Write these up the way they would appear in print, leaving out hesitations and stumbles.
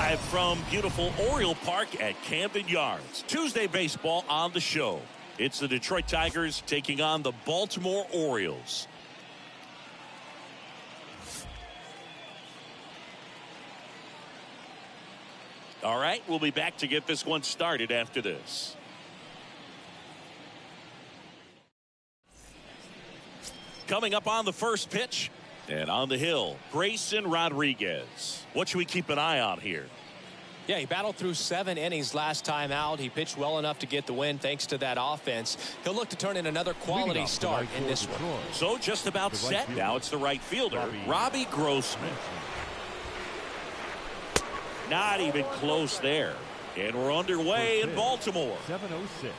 Live from beautiful Oriole Park at Camden Yards. Tuesday baseball on the show. It's the Detroit Tigers taking on the Baltimore Orioles. All right, we'll be back to get this one started after this. Coming up on the first pitch. And on the hill, Grayson Rodriguez. What should we keep an eye on here? Yeah, he battled through 7 innings last time out. He pitched well enough to get the win thanks to that offense. He'll look to turn in another quality start in this one. So just about set. Now it's the right fielder, Robbie Grossman. Not even close there. And we're underway in Baltimore. 7:06.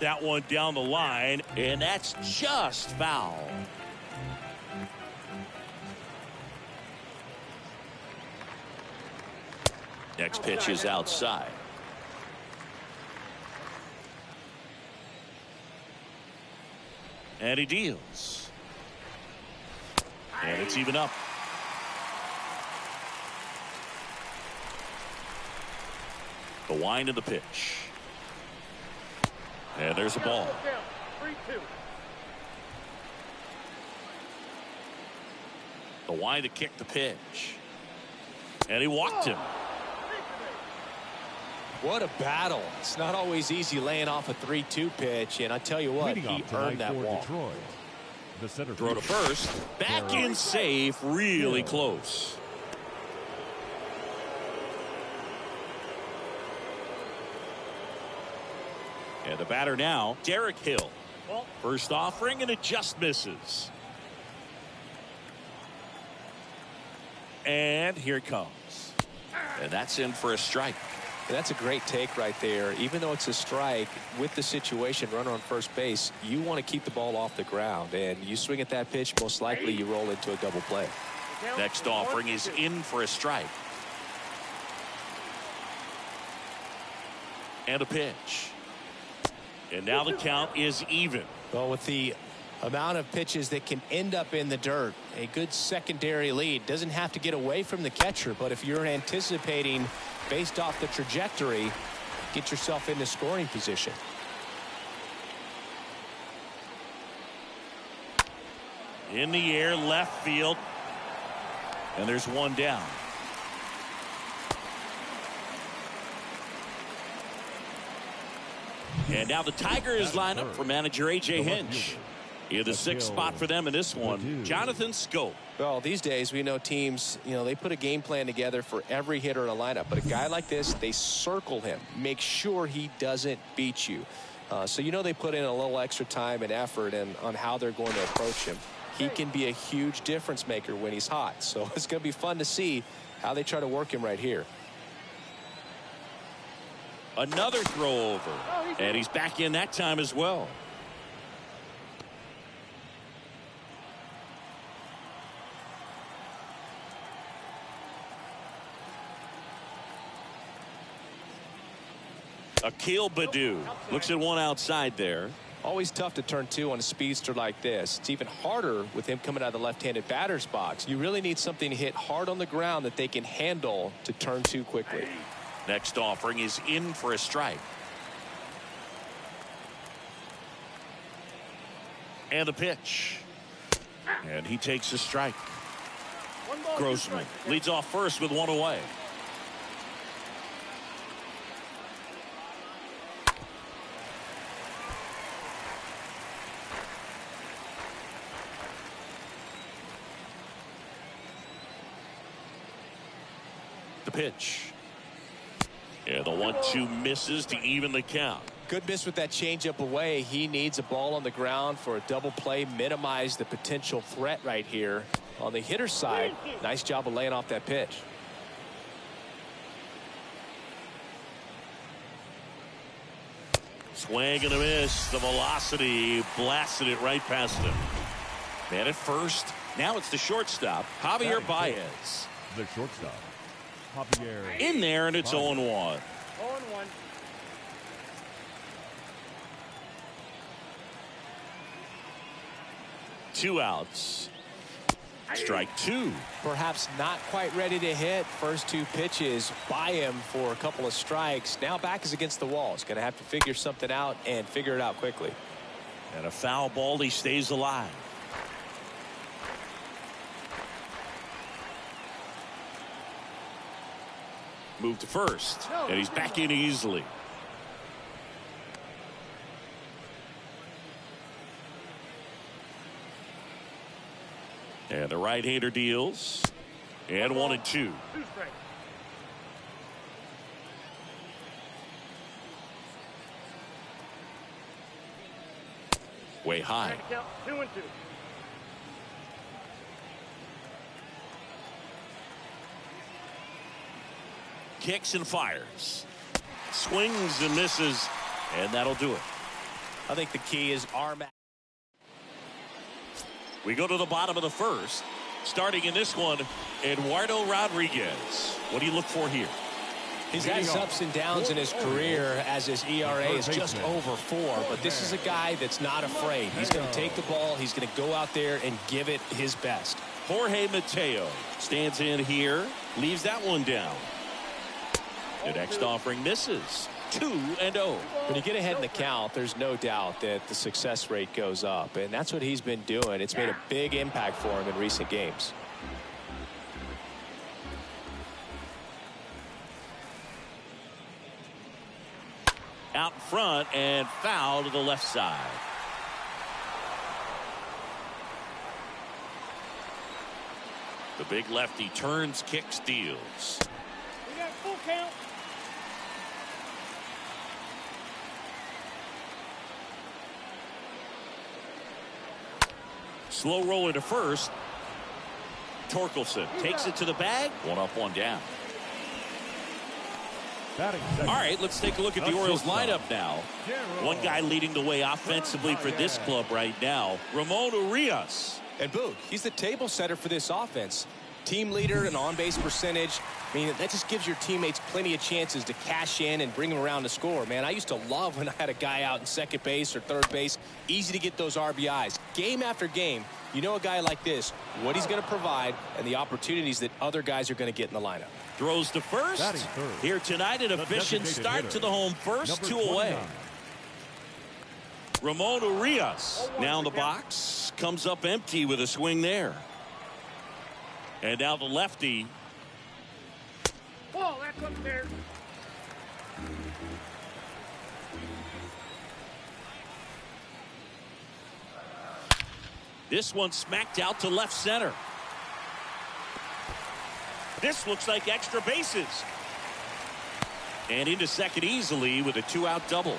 That one down the line, and that's just foul. Next pitch is outside. And he deals. And it's even up. The wind of the pitch. And there's a ball. 3-2. The wind to kick the pitch. And he walked him. What a battle. It's not always easy laying off a 3-2 pitch, and I tell you what, he earned that walk. Detroit, the center Throw to first. Back in safe. Really close. And the batter now, Derek Hill. First offering, and it just misses. And here it comes. And that's in for a strike. And that's a great take right there. Even though it's a strike, with the situation, runner on first base, you want to keep the ball off the ground. And you swing at that pitch, most likely you roll into a double play. Next offering is in for a strike. And a pitch. And now the count is even. Well, with the amount of pitches that can end up in the dirt, a good secondary lead doesn't have to get away from the catcher, but if you're anticipating based off the trajectory, get yourself into scoring position. In the air, left field. And there's one down. And now the Tigers line up for manager A.J. Hinch. In the sixth spot for them in this one, Jonathan Schoop. Well, these days we know teams, they put a game plan together for every hitter in a lineup. But a guy like this, they circle him. Make sure he doesn't beat you. So they put in a little extra time and effort on how they're going to approach him. He can be a huge difference maker when he's hot. So it's going to be fun to see how they try to work him right here. Another throw over. And he's back in that time as well. Akil Baddoo looks at one outside there. Always tough to turn two on a speedster like this. It's even harder with him coming out of the left-handed batter's box. You really need something to hit hard on the ground that they can handle to turn two quickly. Next offering is in for a strike. And the pitch. And he takes a strike. Grossman leads off first with one away. The pitch. Yeah, the 1-2 misses to even the count. Good miss with that changeup away. He needs a ball on the ground for a double play, minimize the potential threat right here. On the hitter's side, nice job of laying off that pitch. Swing and a miss. The velocity blasted it right past him. Man at first. Now it's the shortstop, Javier Baez. The shortstop, Javier. In there, and it's 0-1. 0-1. 2 outs. Strike two. Perhaps not quite ready to hit. First two pitches by him for a couple of strikes. Now back is against the wall. He's going to have to figure something out and figure it out quickly. And a foul ball. He stays alive. Move to first. And he's back in easily. And the right-hander deals. And 1-2. Way high. 2-2. Kicks and fires. Swings and misses. And that'll do it. I think the key is arm. We go to the bottom of the first. Starting in this one, Eduardo Rodriguez. What do you look for here? He's had his ups and downs in his career as his ERA is just over 4. But this is a guy that's not afraid. He's going to take the ball. He's going to go out there and give it his best. Jorge Mateo stands in here. Leaves that one down. The next offering misses. 2-0. When you get ahead in the count, there's no doubt that the success rate goes up. And that's what he's been doing. It's made a big impact for him in recent games. Out in front and foul to the left side. The big lefty turns, kicks, deals. We got full count. Slow roller to first. Torkelson takes it to the bag. 1 up, 1 down. All right, let's take a look at the Orioles lineup now. One guy leading the way offensively for this club right now, Ramon Urias. And Boog, he's the table setter for this offense. Team leader and on-base percentage. I mean, that just gives your teammates plenty of chances to cash in and bring them around to score. Man, I used to love when I had a guy out in second base or third base. Easy to get those RBIs. Game after game, you know a guy like this, what he's going to provide and the opportunities that other guys are going to get in the lineup. Throws to first. Here tonight, an efficient start to the home first. 2 away. Ramon Urias now in the box. Comes up empty with a swing there. And now the lefty. Whoa, that's up there. This one smacked out to left center. This looks like extra bases. And into second easily with a 2-out double.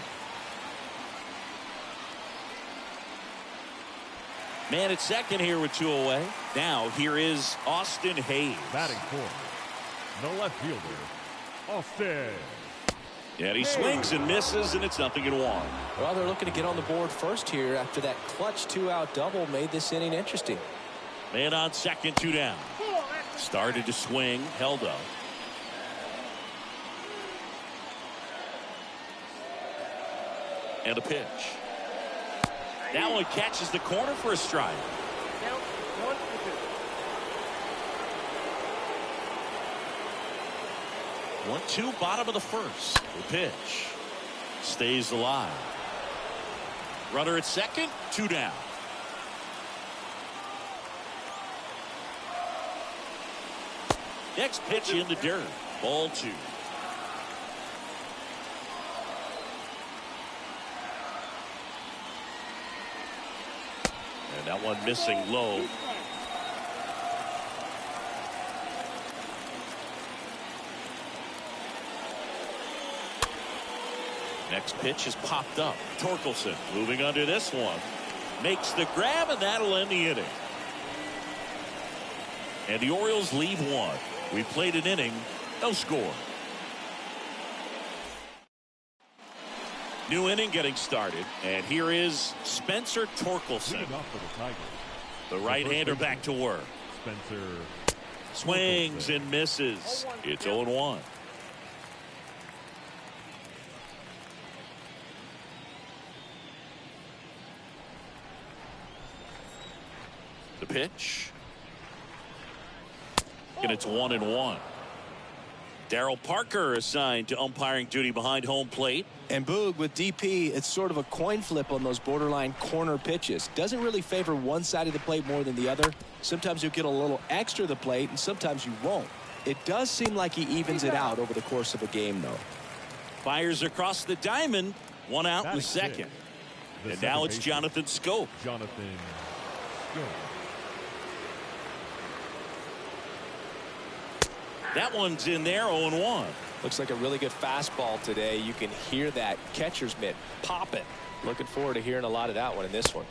Man at second here with 2 away. Now here is Austin Hayes. Batting fourth, the left fielder, Austin. And he swings and misses, and it's 0-1. Well, they're looking to get on the board first here after that clutch 2-out double made this inning interesting. Man on second, 2 down. Started to swing, held up. And a pitch. That one catches the corner for a strike. 1-2, bottom of the first. The pitch stays alive. Runner at second, 2 down. Next pitch in the dirt. Ball 2. And that one missing low. Next pitch is popped up. Torkelson moving under this one. Makes the grab, and that'll end the inning. And the Orioles leave 1. We played an inning, no score. New inning getting started, and here is Spencer Torkelson. The right-hander back to work. Spencer Swings and misses. It's 0-1. The pitch. and it's 1-1. Darryl Parker assigned to umpiring duty behind home plate. And Boog, with DP, it's sort of a coin flip on those borderline corner pitches. Doesn't really favor one side of the plate more than the other. Sometimes you'll get a little extra to the plate, and sometimes you won't. It does seem like he evens it out over the course of a game, though. Fires across the diamond. One out in the second. And now it's Jonathan Schoop. That one's in there, 0-1. Looks like a really good fastball today. You can hear that catcher's mitt pop it. Looking forward to hearing a lot of that one in this one.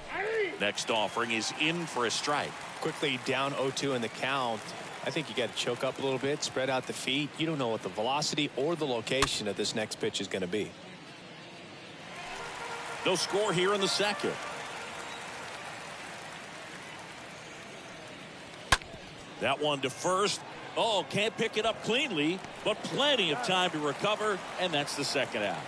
Next offering is in for a strike. Quickly down 0-2 in the count. I think you got to choke up a little bit, spread out the feet. You don't know what the velocity or the location of this next pitch is going to be. No score here in the second. That one to first. Oh, can't pick it up cleanly, but plenty of time to recover, and that's the second out.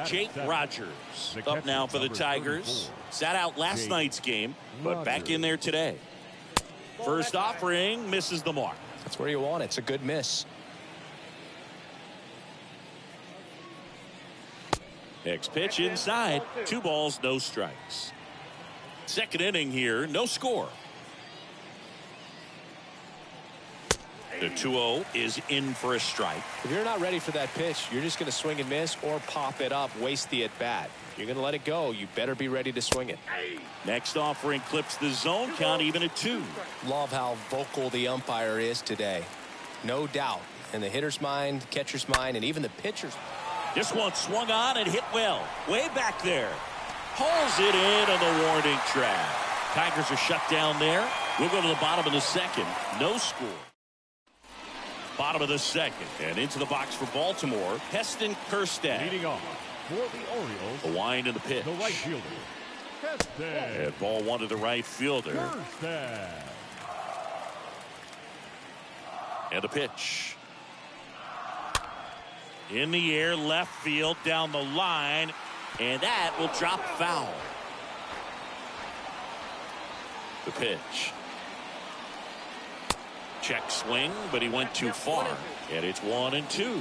Jake Rogers up now for the Tigers. Sat out last night's game, but back in there today. First offering misses the mark. That's where you want it. It's a good miss. Next pitch inside. 2 balls, no strikes. Second inning here, no score. The 2-0 is in for a strike. If you're not ready for that pitch, you're just going to swing and miss or pop it up, waste the at-bat. You're going to let it go. You better be ready to swing it. Next offering clips the zone count even at 2. Love how vocal the umpire is today. No doubt. In the hitter's mind, catcher's mind, and even the pitcher's. This one swung on and hit well. Way back there. Pulls it in on the warning track. Tigers are shut down there. We'll go to the bottom of the second. No score. Bottom of the second. And into the box for Baltimore. Heston Kjerstad. Leading off for the Orioles. The wind in the pitch. The right fielder. Kjerstad. And ball one to the right fielder. Kjerstad. And the pitch. In the air, left field, down the line. And that will drop foul. The pitch. Check swing, but he went too far. And it's 1-2.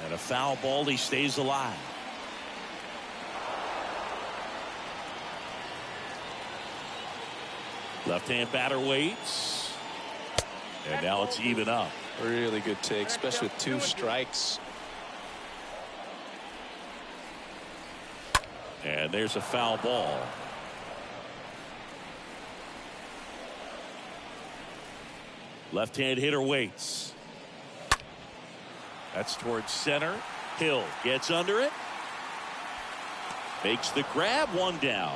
And a foul ball, he stays alive. Left-hand batter waits. And now it's even up. Really good take, especially with 2 strikes. And there's a foul ball. Left-hand hitter waits. That's towards center. Hill gets under it. Makes the grab, 1 down.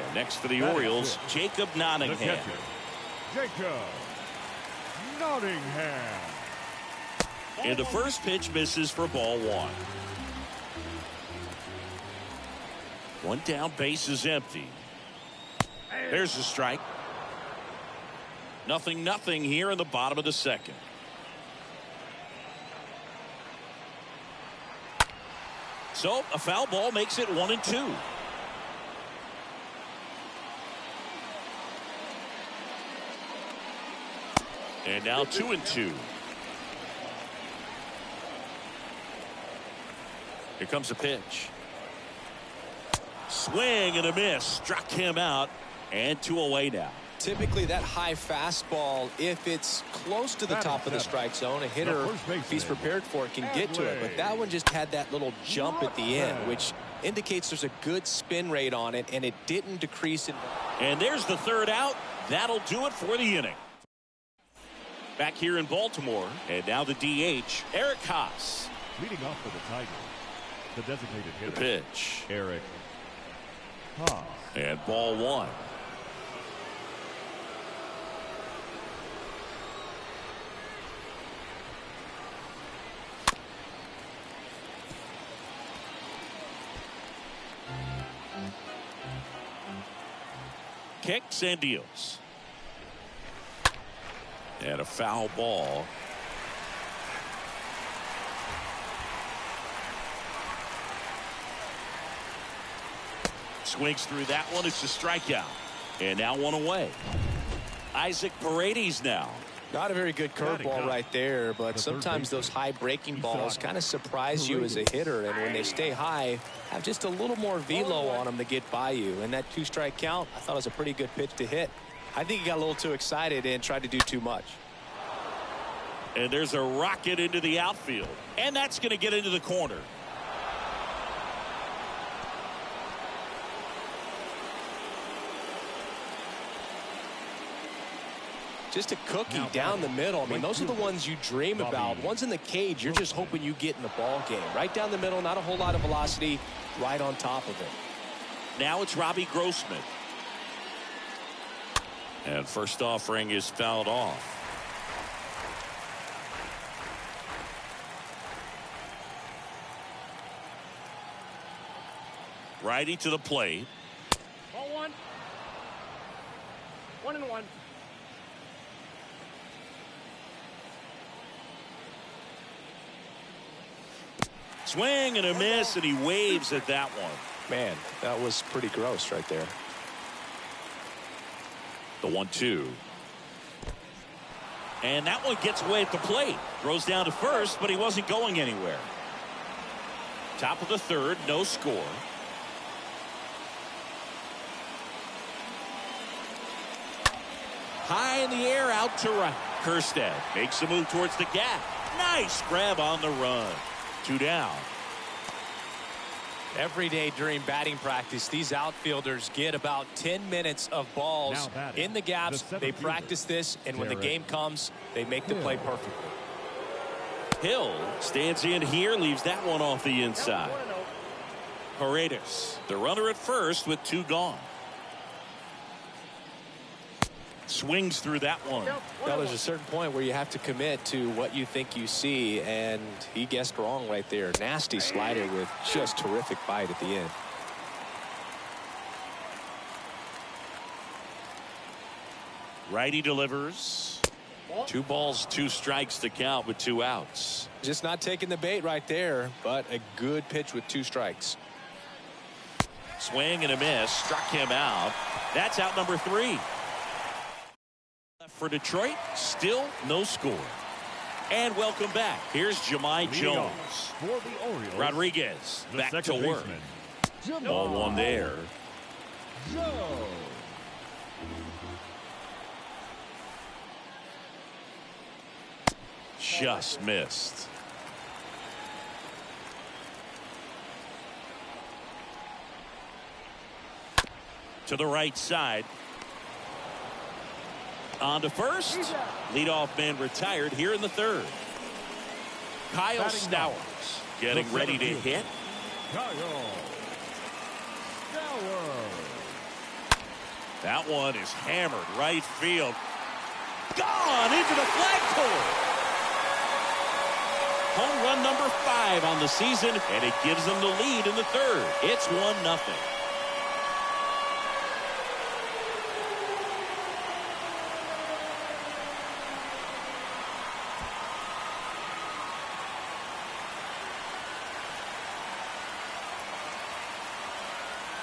And next for the Orioles, Jacob Nottingham. Jacob Nottingham. And the first pitch misses for ball 1. 1 down, base is empty. There's the strike. 0-0 here in the bottom of the second. So a foul ball makes it 1-2. And now 2-2. Here comes the pitch. Swing and a miss. Struck him out. And 2 away now. Typically that high fastball, if it's close to the top of the strike zone, a hitter, if he's prepared for it, can get to it. But that one just had that little jump at the end, which indicates there's a good spin rate on it, and it didn't decrease it. And there's the 3rd out. That'll do it for the inning. Back here in Baltimore, and now the DH, Eric Haas. Leading off for the Tigers, the designated hitter. The pitch. Eric Haas. And ball 1. Kicks and deals. And a foul ball. Swings through that one. It's a strikeout. And now one away. Isaac Paredes now. Not a very good curveball right there, but sometimes those high breaking balls kind of surprise you as a hitter, and when they stay high, have just a little more velo on them to get by you. And that 2-strike count, I thought was a pretty good pitch to hit. I think he got a little too excited and tried to do too much. And there's a rocket into the outfield, and that's going to get into the corner. Just a cookie down the middle. I mean, those are the ones you dream about. Ones in the cage, you're just hoping you get in the ball game. Right down the middle, not a whole lot of velocity, right on top of it. Now it's Robbie Grossman. And first offering is fouled off. Righty to the plate. Ball one. 1-1. Swing and a miss, and he waves at that one. Man, that was pretty gross right there. The 1-2. And that one gets away at the plate. Throws down to first, but he wasn't going anywhere. Top of the third, no score. High in the air, out to right. Kerstad makes the move towards the gap. Nice grab on the run. 2 down. Every day during batting practice, these outfielders get about 10 minutes of balls in the gaps. They practice this, and when the game comes, they make the play perfectly. Hill stands in here, leaves that one off the inside. Paredes, the runner at first with 2 gone. Swings through that one. Well, there's a certain point where you have to commit to what you think you see, and he guessed wrong right there. Nasty slider with just terrific bite at the end. Righty delivers. 2 balls, 2 strikes to count with 2 outs. Just not taking the bait right there, but a good pitch with 2 strikes. Swing and a miss. Struck him out. That's out number 3. For Detroit, still no score. And welcome back. Here's Jahmai Jones. For the Orioles, Rodriguez back to work. Ball 1 there. Just missed. To the right side. On to first. Leadoff man retired here in the 3rd. Kyle Stowers getting ready to hit. That one is hammered right field. Gone into the flagpole. Home run number 5 on the season, and it gives them the lead in the 3rd. It's 1-0.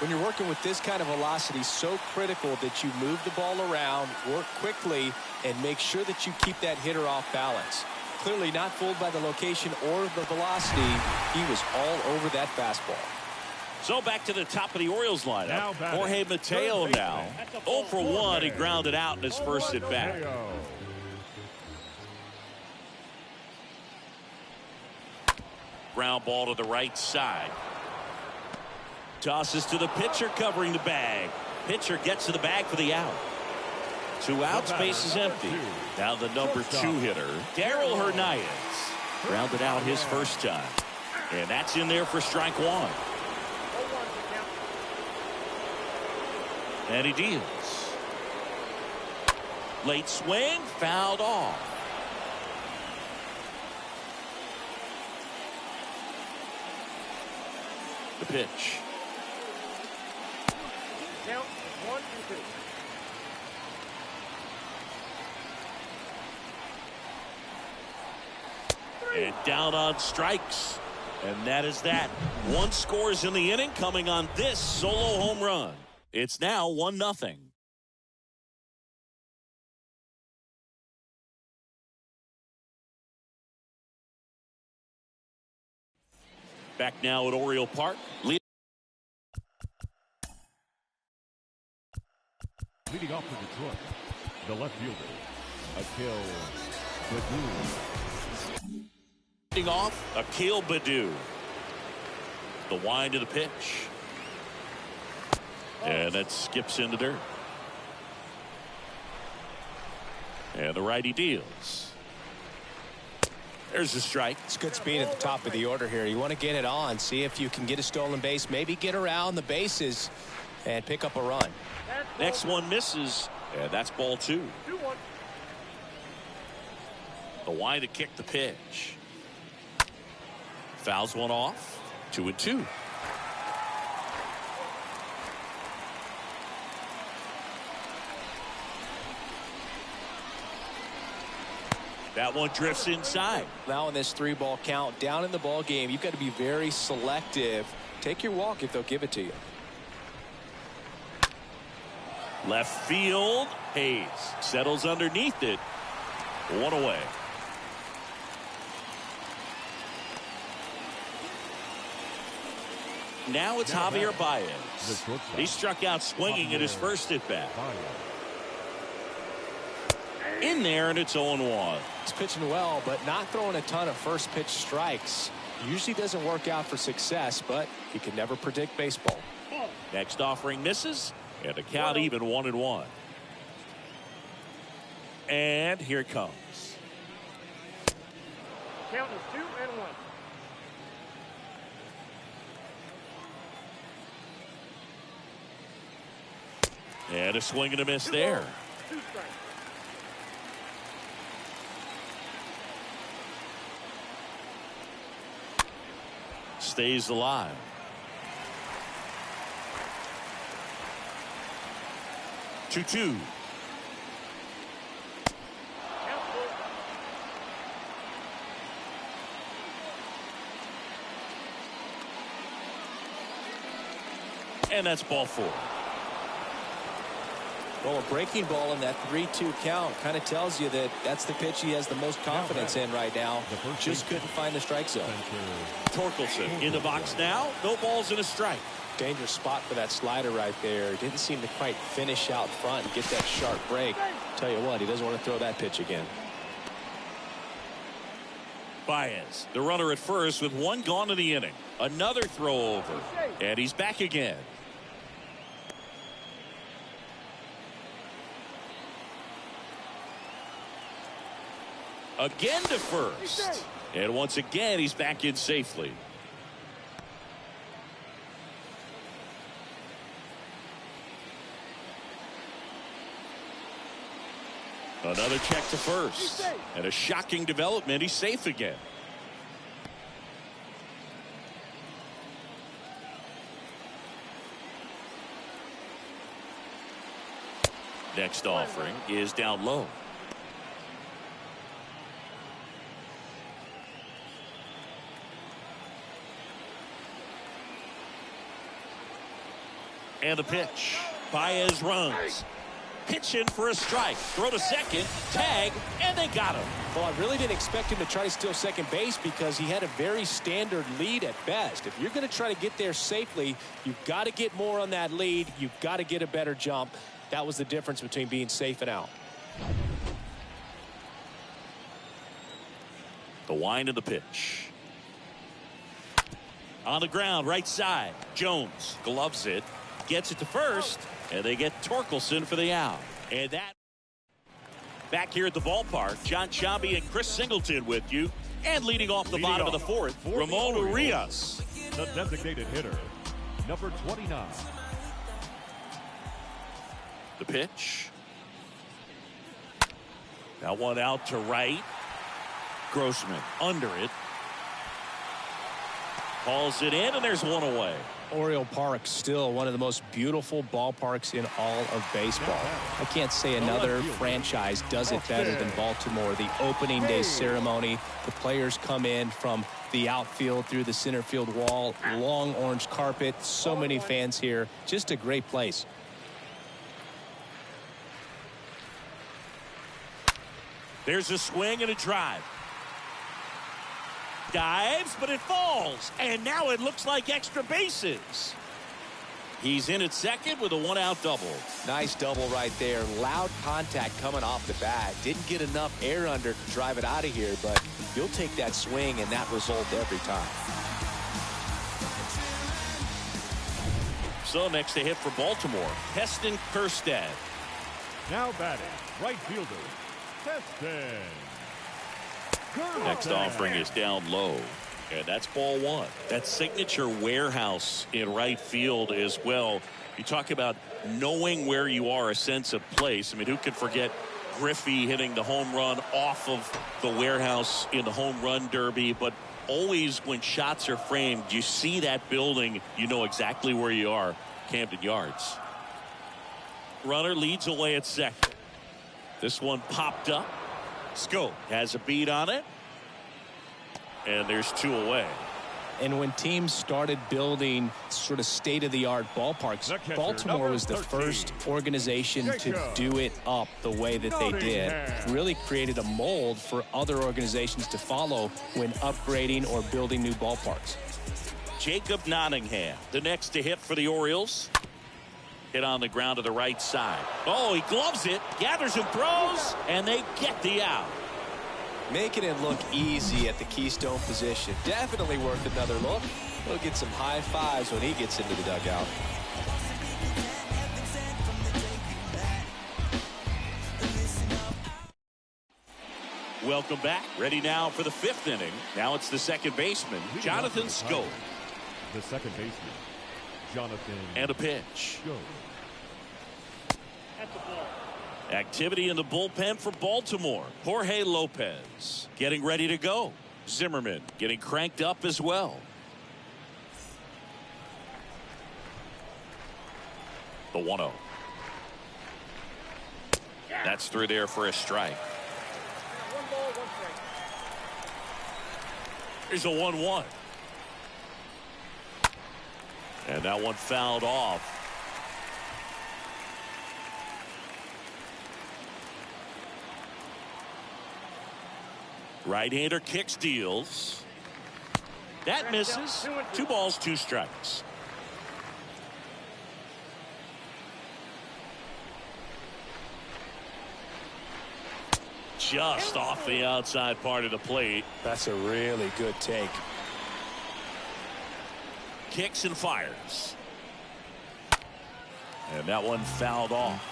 When you're working with this kind of velocity, so critical that you move the ball around, work quickly, and make sure that you keep that hitter off balance. Clearly not fooled by the location or the velocity. He was all over that fastball. So back to the top of the Orioles lineup. Jorge Mateo now. 0 for 1. He grounded out in his first at bat. Ground ball to the right side. Tosses to the pitcher covering the bag. Pitcher gets to the bag for the out. 2 outs, base is empty. Now the number 2 hitter, Darrell Hernandez. Grounded out his first time. And that's in there for strike 1. And he deals. Late swing, fouled off. The pitch. Count 1 and 2. And down on strikes. And that is that. One scores in the inning coming on this solo home run. It's now 1-0. Back now at Oriole Park. Leading off for Detroit, the left fielder, Akil Baddoo. Leading off, Akil Baddoo. The wind of the pitch. And that skips in the dirt. And the righty deals. There's the strike. It's good speed at the top of the order here. You want to get it on, see if you can get a stolen base, maybe get around the bases and pick up a run. Next one misses, and that's ball 2. The wind to kick the pitch. Fouls one off. 2-2. That one drifts inside. Now in this 3-ball count, down in the ball game, you've got to be very selective. Take your walk if they'll give it to you. Left field. Hayes settles underneath it. 1 away. Now it's Javier Baez. He struck out swinging at his first at bat. In there, and it's 0-1. He's pitching well, but not throwing a ton of first pitch strikes. Usually doesn't work out for success, but you can never predict baseball. Next offering misses, and the count even 1-1. And here it comes. Count is 2-1. And a swing and a miss there. 2 strikes. Stays alive. Two. And that's ball 4. Well, a breaking ball in that 3-2 count kind of tells you that that's the pitch he has the most confidence in right now. Just couldn't find the strike zone. Torkelson in the box now. No balls and a strike. Dangerous spot for that slider right there. Didn't seem to quite finish out front and get that sharp break. Tell you what, he doesn't want to throw that pitch again. Baez, the runner at first with 1 gone in the inning. Another throw over. And he's back again. Again to first. And once again, he's back in safely. Another check to first. And a shocking development. He's safe again. Next offering is down low. And the pitch. Baez runs. Pitching for a strike. Throw to second. Tag. And they got him. Well, I really didn't expect him to try to steal second base because he had a very standard lead at best. If you're going to try to get there safely, you've got to get more on that lead. You've got to get a better jump. That was the difference between being safe and out. The wind of the pitch. On the ground, right side. Jones gloves it. Gets it to first, and they get Torkelson for the out. And that back here at the ballpark, John Chambi and Chris Singleton with you. And leading off the bottom of the fourth, Ramon Urias. The designated hitter, number 29. The pitch. That one out to right. Grossman under it. Calls it in, and there's 1 away. Oriole Park, still one of the most beautiful ballparks in all of baseball. I can't say another franchise does it better than Baltimore. The opening day ceremony, the players come in from the outfield through the center field wall, long orange carpet, so many fans here. Just a great place. There's a swing and a drive. Dives, but it falls. And now it looks like extra bases. He's in at second with a one-out double. Nice double right there. Loud contact coming off the bat. Didn't get enough air under to drive it out of here, but you'll take that swing and that result every time. So next to hit for Baltimore, Heston Kjerstad. Now batting, right fielder, Heston. Next offering is down low. And that's ball one. That signature warehouse in right field as well. You talk about knowing where you are, a sense of place. I mean, who could forget Griffey hitting the home run off of the warehouse in the home run derby? But always when shots are framed, you see that building, you know exactly where you are. Camden Yards. Runner leads away at second. This one popped up. Scope has a beat on it. And there's two away. And when teams started building sort of state-of-the-art ballparks, Baltimore was the first organization to do it up the way that they did. Really created a mold for other organizations to follow when upgrading or building new ballparks. Jacob Nottingham, the next to hit for the Orioles. Hit on the ground to the right side. Oh, he gloves it, gathers and throws, and they get the out. Making it look easy at the keystone position. Definitely worth another look. He'll get some high fives when he gets into the dugout. Welcome back. Ready now for the fifth inning. Now it's the second baseman, Jonathan Scope. The second baseman, Jonathan. And a pitch. Scope. At the ball. Activity in the bullpen for Baltimore. Jorge Lopez getting ready to go. Zimmerman getting cranked up as well. The 1-0. That's through there for a strike. One ball, one strike. Here's a 1-1. And that one fouled off. Right-hander kicks, deals. That misses. 2 balls, 2 strikes. Just off the outside part of the plate. That's a really good take. Kicks and fires. And that one fouled off.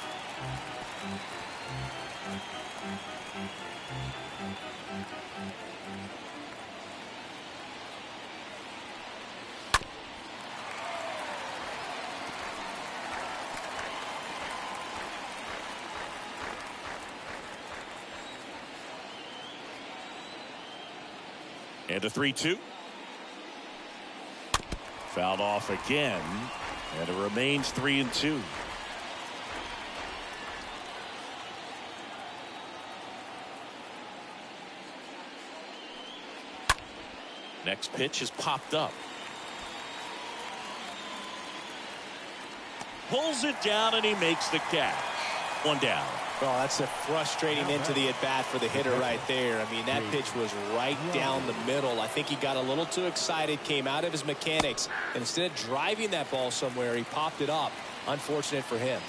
And a 3-2. Fouled off again. And it remains 3-2. Next pitch is popped up. Pulls it down and he makes the catch. 1 down. Well, that's a frustrating into the at-bat for the hitter right there. I mean, that pitch was right down the middle. I think he got a little too excited, came out of his mechanics, and instead of driving that ball somewhere, he popped it up. Unfortunate for him.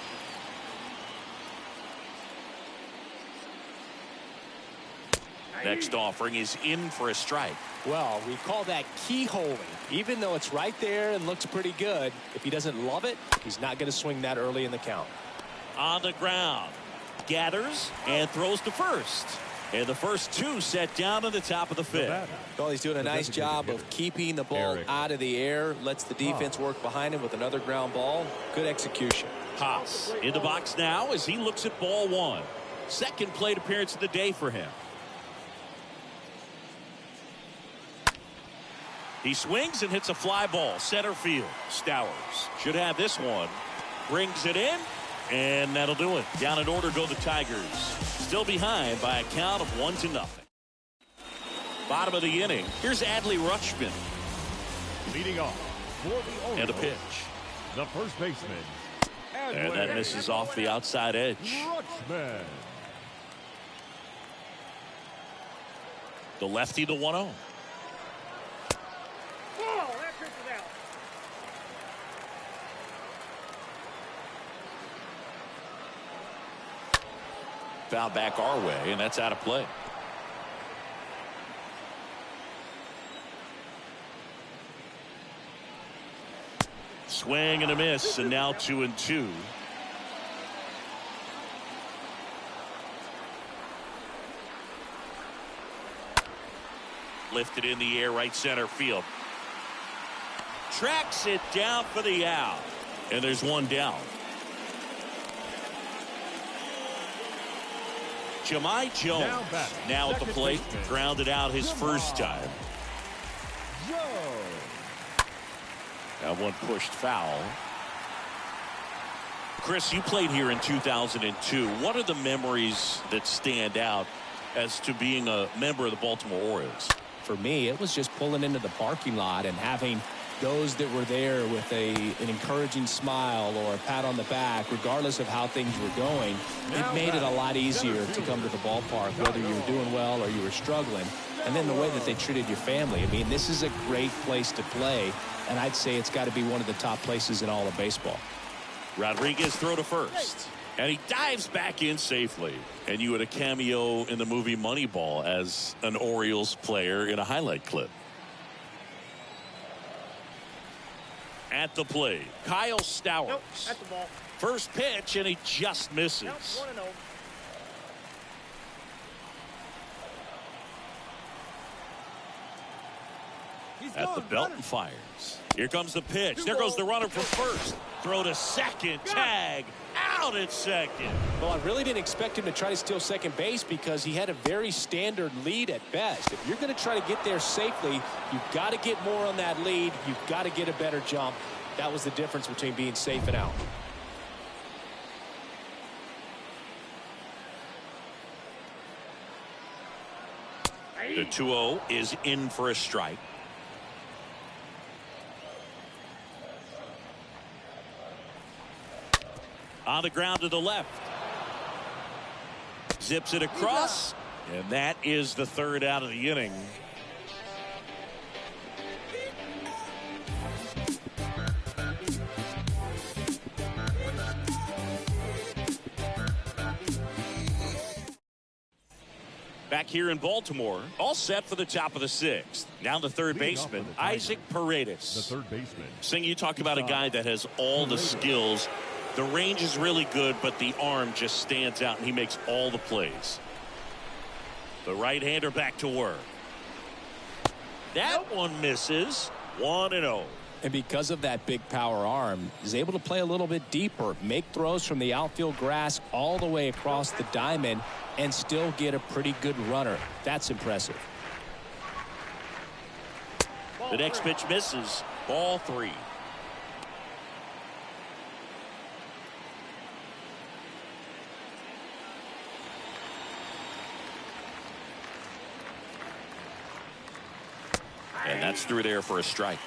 Next offering is in for a strike. Well, we call that keyholing. Even though it's right there and looks pretty good, if he doesn't love it, he's not going to swing that early in the count. On the ground. Gathers and throws to first. And the first 2 set down at the top of the 5th. Well, he's doing a nice job of keeping the ball out of the air. Lets the defense work behind him with another ground ball. Good execution. Haas in the box now as he looks at ball 1. Second plate appearance of the day for him. He swings and hits a fly ball. Center field. Stowers should have this one. Brings it in. And that'll do it. Down in order go the Tigers. Still behind by a count of 1-0. Bottom of the inning. Here's Adley Rutschman. Leading off for the Orioles. And a pitch. The first baseman. And that misses off the outside edge. Rutschman. The lefty, the 1-0. Oh, that pitch is out. Foul back our way, and that's out of play. Swing and a miss, and now 2-2. Lifted in the air, right center field. Tracks it down for the out. And there's one down. Jahmai Jones now at the plate. Grounded out his first time. That one pushed foul. Chris, you played here in 2002. What are the memories that stand out as to being a member of the Baltimore Orioles? For me, it was just pulling into the parking lot and having those that were there with an encouraging smile or a pat on the back, regardless of how things were going. It made it a lot easier to come to the ballpark, whether you were doing well or you were struggling. And then the way that they treated your family. I mean, this is a great place to play, and I'd say it's got to be one of the top places in all of baseball. Rodriguez throw to first. And he dives back in safely. And you had a cameo in the movie Moneyball as an Orioles player in a highlight clip. At the plate, Kyle Stowers. Nope, that's the ball. First pitch, and he just misses. Nope, 1-0. At the belt and fires. Here comes the pitch. There goes the runner from first. Throw to second. Tag. Out at second. Well, I really didn't expect him to try to steal second base because he had a very standard lead at best. If you're going to try to get there safely, you've got to get more on that lead. You've got to get a better jump. That was the difference between being safe and out. The 2-0 is in for a strike. On the ground to the left. Zips it across. And that is the third out of the inning. Back here in Baltimore, all set for the top of the sixth. Now the third baseman, Isaac Paredes. The third baseman. Sing, you talk about a guy that has all the skills. The range is really good, but the arm just stands out, and he makes all the plays. The right-hander back to work. That one misses. 1-0. And because of that big power arm, he's able to play a little bit deeper, make throws from the outfield grass all the way across the diamond, and still get a pretty good runner. That's impressive. The next pitch misses. Ball 3. And that's through there for a strike.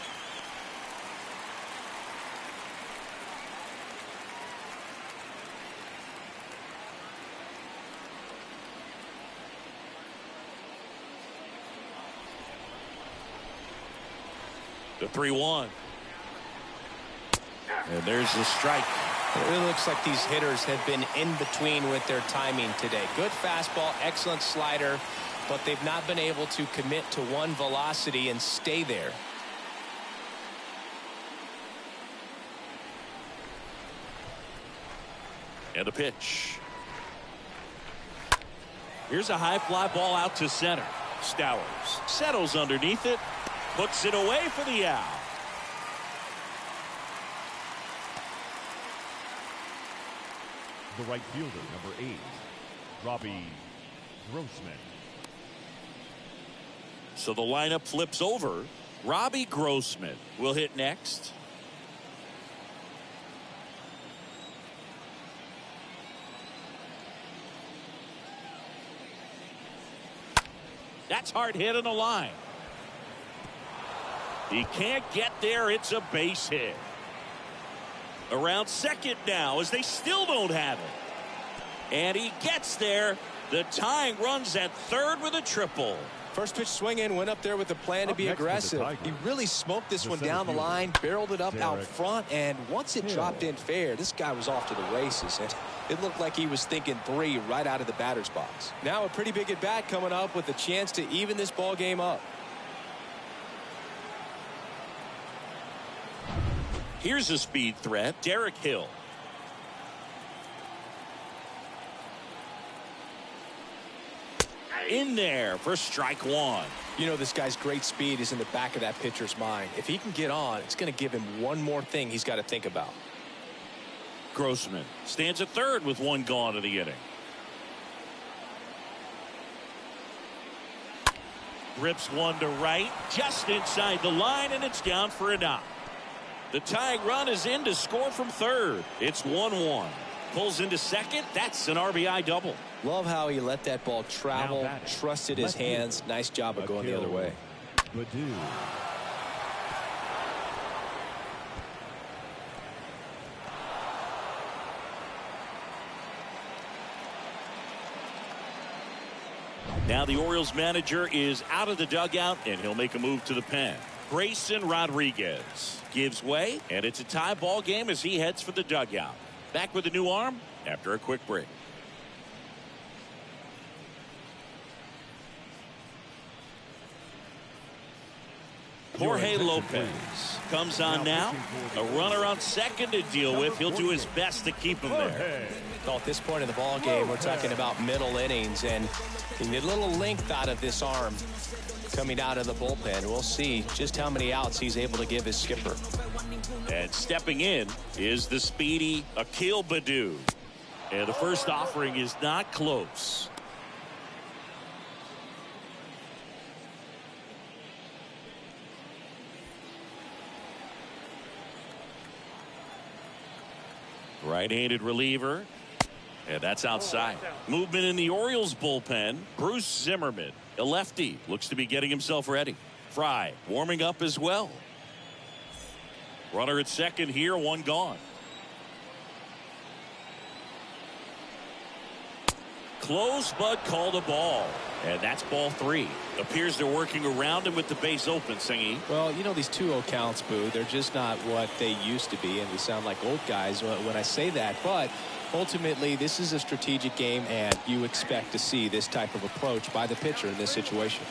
The 3-1. And there's the strike. It really looks like these hitters have been in between with their timing today. Good fastball, excellent slider, but they've not been able to commit to one velocity and stay there. And a pitch. Here's a high fly ball out to center. Stowers settles underneath it. Puts it away for the out. The right fielder, number 8, Robbie Grossman. So the lineup flips over. Robbie Grossman will hit next. That's hard hit on the line. He can't get there. It's a base hit. Around second now as they still don't have it. And he gets there. The tying runs at third with a triple. First pitch swing in, went up there with the plan to be aggressive. He really smoked this one down the line, barreled it up out front, and once it dropped in fair, this guy was off to the races. And it looked like he was thinking 3 right out of the batter's box. Now a pretty big at-bat coming up with a chance to even this ball game up. Here's a speed threat, Derek Hill. In there for strike 1. You know, this guy's great speed is in the back of that pitcher's mind. If he can get on, it's going to give him one more thing he's got to think about. Grossman stands at third with 1 gone in the inning. Rips one to right, just inside the line, and it's down for a knock. The tying run is in to score from third. It's 1-1. Pulls into second. That's an RBI double. Love how he let that ball travel, trusted his hands. Nice job of going the other way. Now the Orioles manager is out of the dugout, and he'll make a move to the pen. Grayson Rodriguez gives way, and it's a tie ball game as he heads for the dugout. Back with a new arm after a quick break. Jorge Lopez comes on now. A runner on second to deal with. He'll do his best to keep him there. Well, at this point in the ball game, we're talking about middle innings, and you need a little length out of this arm coming out of the bullpen. We'll see just how many outs he's able to give his skipper. And stepping in is the speedy Akil Baddoo. And the first offering is not close. Right-handed reliever. And that's outside. Movement in the Orioles bullpen. Bruce Zimmerman, a lefty, looks to be getting himself ready. Fry warming up as well. Runner at second here, 1 gone. Close, but called a ball. And that's ball 3. Appears they're working around him with the base open, Singy. Well, you know, these 2-0 counts, Boo, they're just not what they used to be, and we sound like old guys when I say that. But ultimately, this is a strategic game, and you expect to see this type of approach by the pitcher in this situation.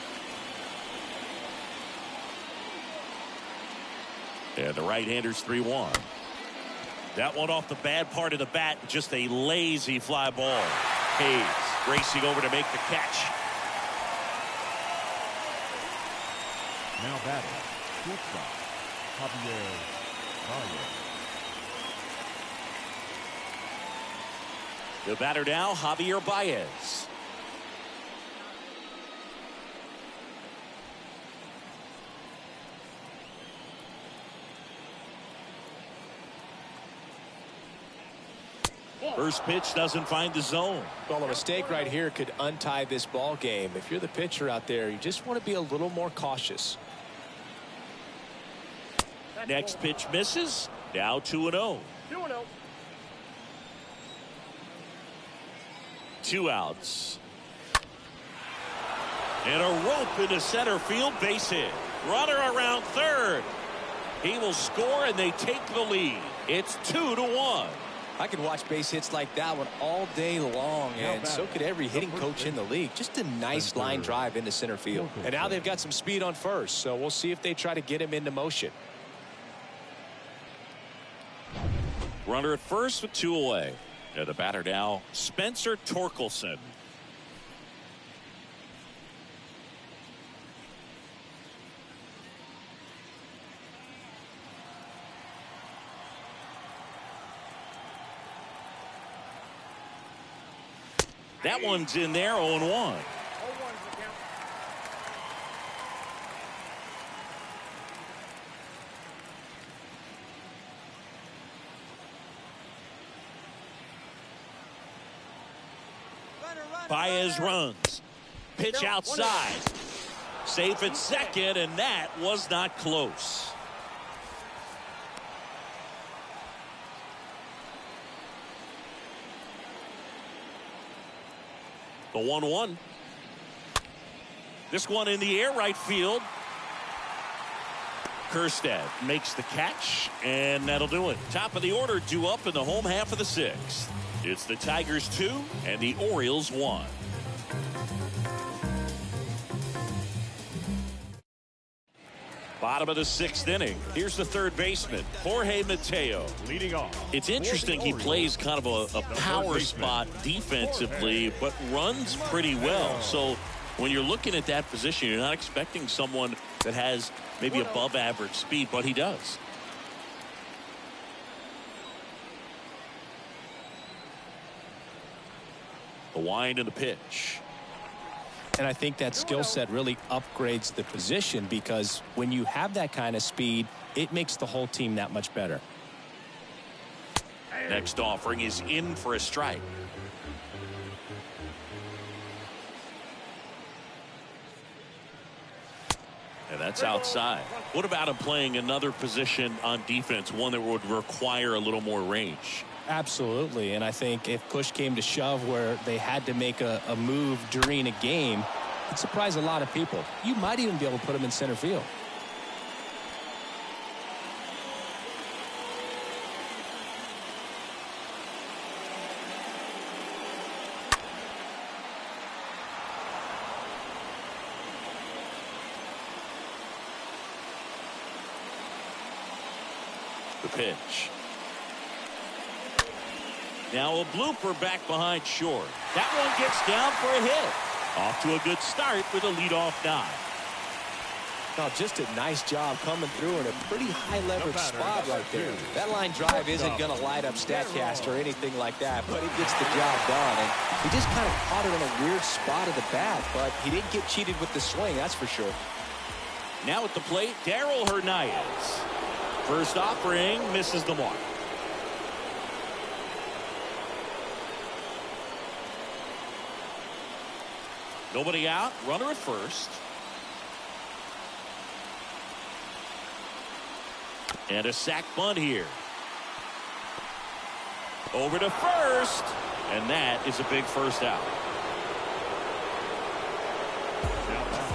And the right-hander's 3-1. That one off the bad part of the bat, just a lazy fly ball. Hayes racing over to make the catch. Now batting, shortstop, Javier Baez. The batter now, Javier Baez. First pitch doesn't find the zone. Well, a mistake right here could untie this ball game. If you're the pitcher out there, you just want to be a little more cautious. Next pitch misses. Now 2-0. 2-0. 2 outs. And a rope into center field, base hit. Runner around third. He will score, and they take the lead. It's 2-1. I could watch base hits like that one all day long, and so could every hitting coach in the league. Just a nice line drive into center field. And now they've got some speed on first, so we'll see if they try to get him into motion. Runner at first with 2 away. And the batter now, Spencer Torkelson. That one's in there, 0-1. 0-1's the count. Baez runs. Pitch outside. Safe at second, and that was not close. The 1-1. This one in the air, right field. Kerstad makes the catch, and that'll do it. Top of the order due up in the home half of the sixth. It's the Tigers 2 and the Orioles 1. Bottom of the sixth inning. Here's the third baseman, Jorge Mateo. Leading off. It's interesting he plays kind of a power spot defensively, but runs pretty well. So when you're looking at that position, you're not expecting someone that has maybe above average speed, but he does. The wind and the pitch. And I think that skill set really upgrades the position, because when you have that kind of speed, it makes the whole team that much better. Next offering is in for a strike. And that's outside. What about him playing another position on defense, one that would require a little more range? Absolutely, and I think if push came to shove where they had to make a move during a game, it'd surprise a lot of people. You might even be able to put him in center field. The pitch. Now a blooper back behind short. That one gets down for a hit. Off to a good start with a leadoff dive. Oh, just a nice job coming through in a pretty high leverage spot right there. That line drive isn't going to light up StatCast or anything like that, but it gets the job done. And he just kind of caught it in a weird spot of the bat, but he didn't get cheated with the swing, that's for sure. Now at the plate, Darryl Hernandez. First offering misses the mark. Nobody out, runner at first. And a sac bunt here. Over to first, and that is a big first out. Now back,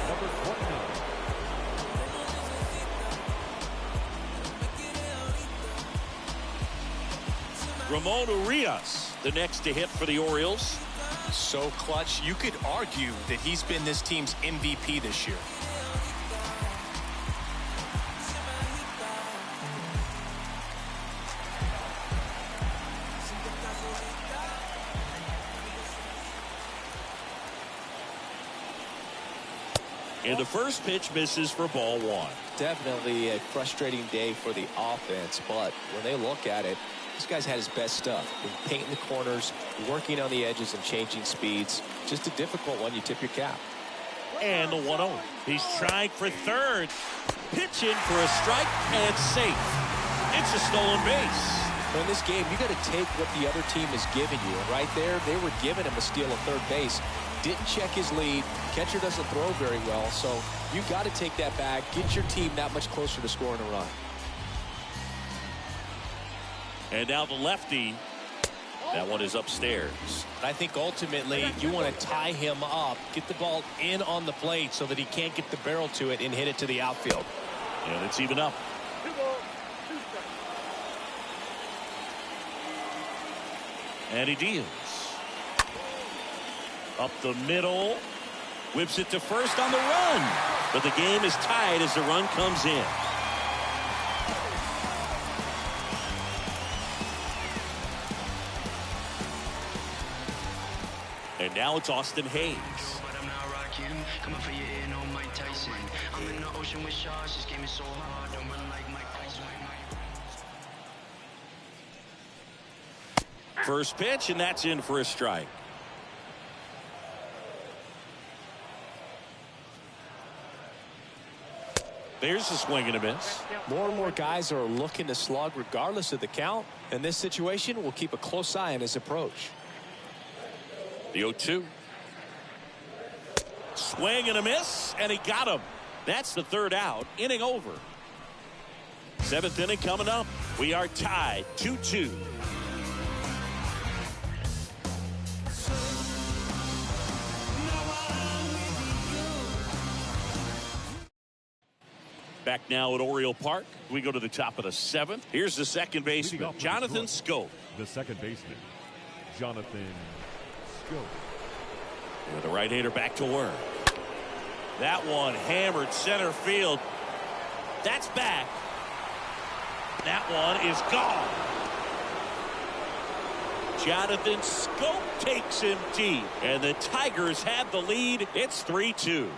number 29. Ramon Urias, the next to hit for the Orioles. So clutch, you could argue that he's been this team's MVP this year. And the first pitch misses for ball one. Definitely a frustrating day for the offense, but when they look at it, this guy's had his best stuff. Been painting the corners, working on the edges, and changing speeds. Just a difficult one. You tip your cap. And the 1-0. He's trying for third. Pitching for a strike, and safe. It's a stolen base. But in this game, you got to take what the other team is giving you. And right there, they were giving him a steal of third base. Didn't check his lead. Catcher doesn't throw very well, so you got to take that back. Get your team that much closer to scoring a run. And now the lefty. That one is upstairs. I think ultimately you want to tie him up, get the ball in on the plate so that he can't get the barrel to it and hit it to the outfield. And it's even up. 2 balls, 2 strikes. And he deals. Up the middle. Whips it to first on the run. But the game is tied as the run comes in. And now it's Austin Hayes. First pitch, and that's in for a strike. There's a swing and a miss. More and more guys are looking to slug regardless of the count. In this situation, we'll keep a close eye on his approach. The 0-2. Swing and a miss, and he got him. That's the third out. Inning over. Seventh inning coming up. We are tied 2-2. Back now at Oriole Park. We go to the top of the seventh. Here's the second baseman, Jonathan Schoop. The second baseman, Jonathan Schoop. With the right-hander back to work. That one hammered center field. That's back. That one is gone. Jonathan Schoop takes him deep. And the Tigers have the lead. It's 3-2.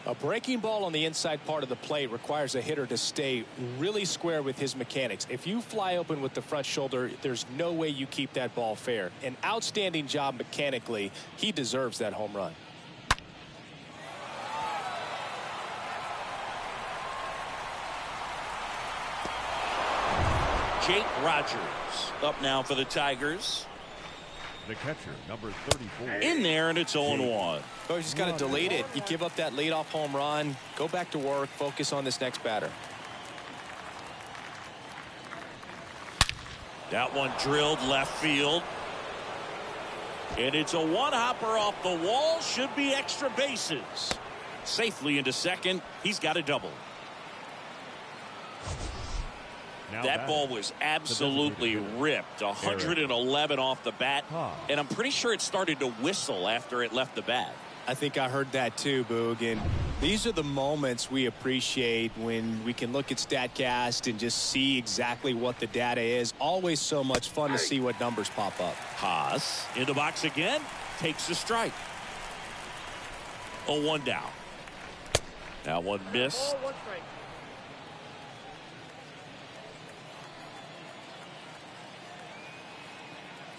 A breaking ball on the inside part of the plate requires a hitter to stay really square with his mechanics. If you fly open with the front shoulder, there's no way you keep that ball fair. An outstanding job mechanically. He deserves that home run. Jake Rogers up now for the Tigers. The catcher, number 34. In there, and it's 0-1. Oh, you just got to delete it. You give up that leadoff home run, go back to work, focus on this next batter. That one drilled left field. And it's a one-hopper off the wall. Should be extra bases. Safely into second. He's got a double. Now that ball was absolutely ripped. 111 off the bat. And I'm pretty sure it started to whistle after it left the bat. I think I heard that too, Boog. And these are the moments we appreciate when we can look at StatCast and just see exactly what the data is. Always so much fun to see what numbers pop up. Haas in the box again. Takes the strike. 0-1 down. That one missed. Ball, 1 strike.